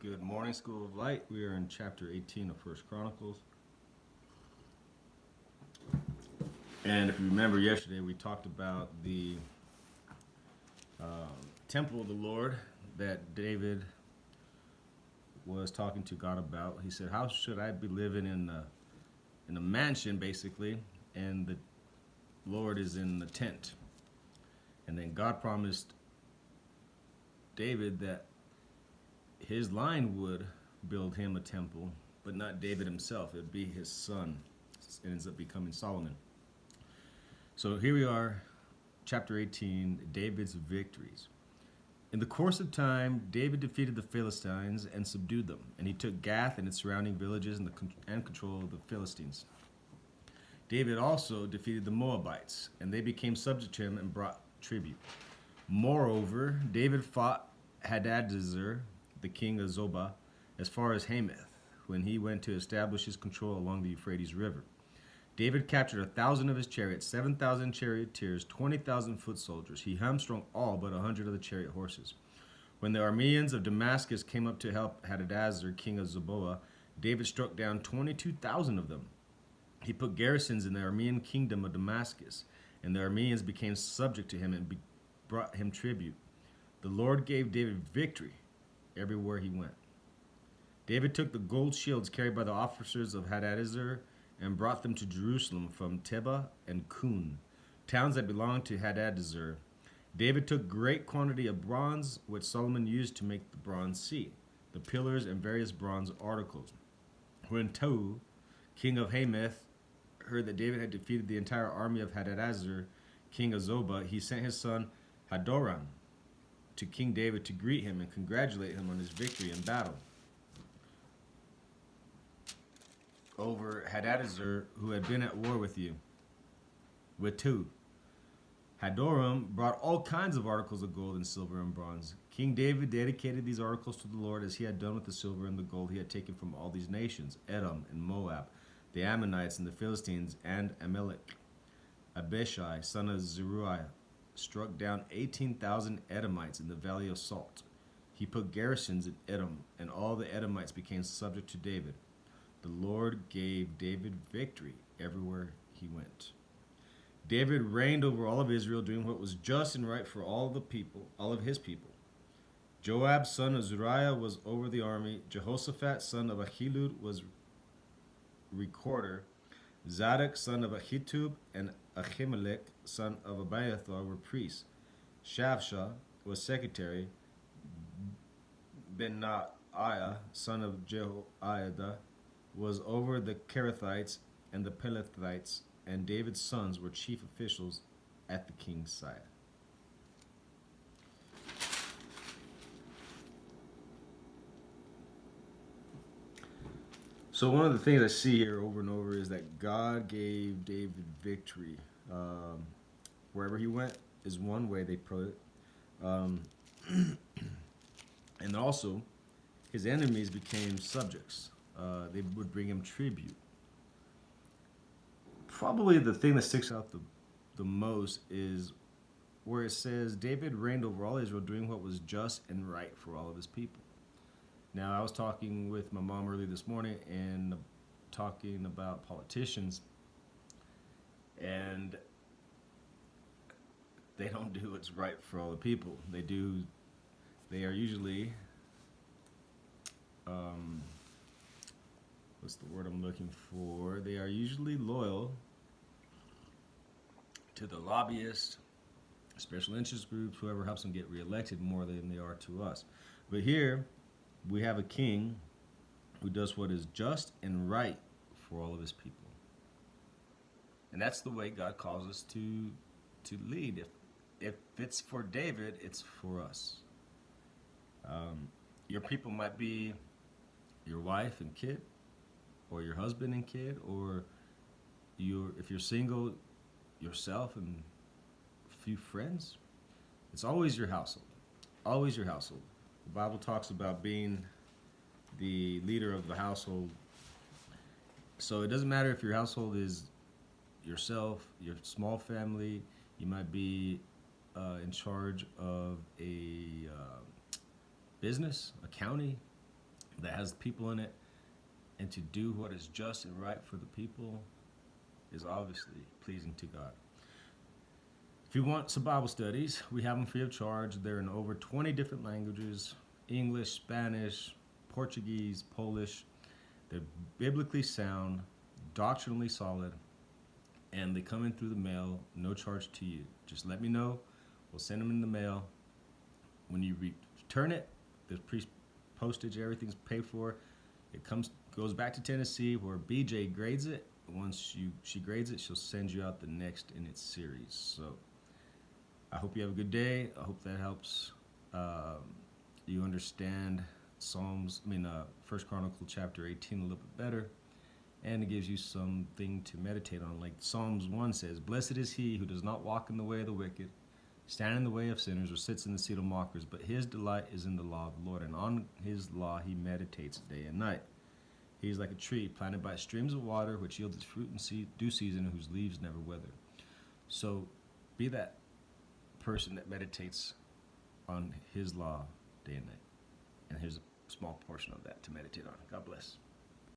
Good morning, School of Light. We are in chapter 18 of First Chronicles. And if you remember yesterday, we talked about the temple of the Lord that David was talking to God about. He said, "How should I be living in a mansion, basically, and the Lord is in the tent?" And then God promised David that his line would build him a temple, but not David himself. It would be his son. It ends up becoming Solomon. So here we are, chapter 18, David's victories. In the course of time, David defeated the Philistines and subdued them, and he took Gath and its surrounding villages and control of the Philistines. David also defeated the Moabites, and they became subject to him and brought tribute. Moreover, David fought Hadadezer, the king of Zobah, as far as Hamath, when he went to establish his control along the Euphrates River. David captured 1,000 of his chariots, 7,000 charioteers, 20,000 foot soldiers. He hamstrung all but 100 of the chariot horses. When the Arameans of Damascus came up to help Hadadezer, king of Zobah, David struck down 22,000 of them. He put garrisons in the Aramean kingdom of Damascus, and the Arameans became subject to him and brought him tribute. The Lord gave David victory everywhere he went. David took the gold shields carried by the officers of Hadadezer and brought them to Jerusalem from Tebah and Kun, towns that belonged to Hadadezer. David took great quantity of bronze, which Solomon used to make the bronze sea, the pillars, and various bronze articles. When Tou, king of Hamath, heard that David had defeated the entire army of Hadadezer, king of Zobah, he sent his son Hadoram to King David to greet him and congratulate him on his victory in battle over Hadadezer, who had been at war with Tou. Hadoram brought all kinds of articles of gold and silver and bronze. King David dedicated these articles to the Lord as he had done with the silver and the gold he had taken from all these nations, Edom and Moab, the Ammonites and the Philistines, and Amalek. Abishai, son of Zeruiah, struck down 18,000 Edomites in the valley of Salt. He put garrisons in Edom, and all the Edomites became subject to David. The Lord gave David victory everywhere he went. David reigned over all of Israel, doing what was just and right for all of his people. Joab, son of Zeruiah, was over the army. Jehoshaphat, son of Ahilud, was recorder. Zadok, son of Ahitub, and Ahimelech, son of Abiathar, were priests. Shavsha was secretary. Benaiah, son of Jehoiada, was over the Kerethites and the Pelethites, and David's sons were chief officials at the king's side. So one of the things I see here over and over is that God gave David victory. Wherever he went is one way they put it. And also, his enemies became subjects. They would bring him tribute. Probably the thing that sticks out the most is where it says David reigned over all Israel, doing what was just and right for all of his people. Now, I was talking with my mom early this morning and talking about politicians, and they don't do what's right for all the people. They are usually, what's the word I'm looking for? They are usually loyal to the lobbyists, special interest groups, whoever helps them get reelected more than they are to us. But here, we have a king who does what is just and right for all of his people. And that's the way God calls us to lead. If it's for David, it's for us. Your people might be your wife and kid, or your husband and kid, or if you're single, yourself and a few friends. It's always your household. Always your household. The Bible talks about being the leader of the household. So it doesn't matter if your household is yourself, your small family. You might be in charge of a business, a county, that has people in it, and to do what is just and right for the people is obviously pleasing to God. If you want some Bible studies, we have them free of charge. They're in over 20 different languages: English, Spanish, Portuguese, Polish. They're biblically sound, doctrinally solid, and they come in through the mail, no charge to you. Just let me know. We'll send them in the mail. When you return it, there's postage, everything's paid for. It goes back to Tennessee where BJ grades it. Once she grades it, she'll send you out the next in its series. So I hope you have a good day. I hope that helps you understand First Chronicle chapter 18 a little bit better, and it gives you something to meditate on. Like Psalms 1 says, "Blessed is he who does not walk in the way of the wicked, stand in the way of sinners, or sits in the seat of mockers, but his delight is in the law of the Lord, and on his law he meditates day and night. He is like a tree planted by streams of water, which yields its fruit in due season, and whose leaves never wither." So be that person that meditates on his law day and night. And here's a small portion of that to meditate on. God bless.